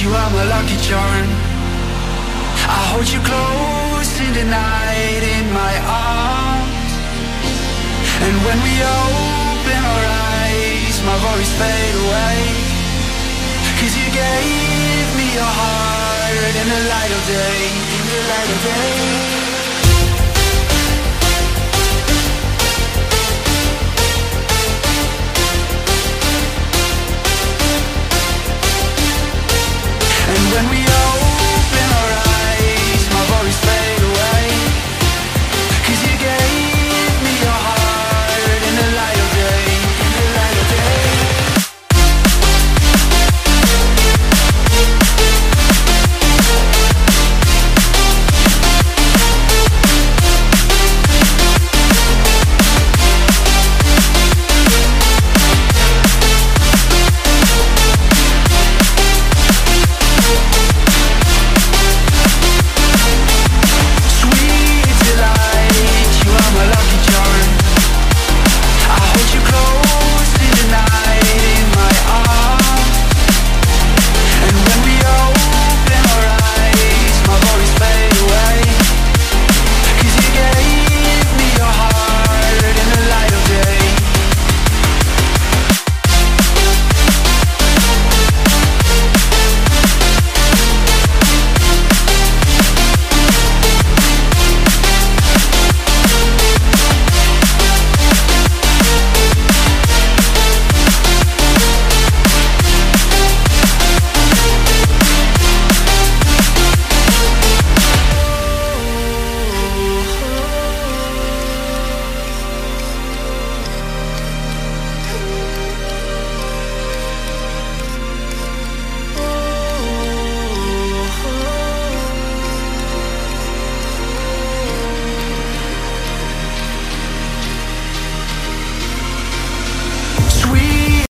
you are my lucky charm. I hold you close in the night in my arms. And when we open our eyes, my worries fade away. 'Cause you gave me your heart in the light of day, in the light of day.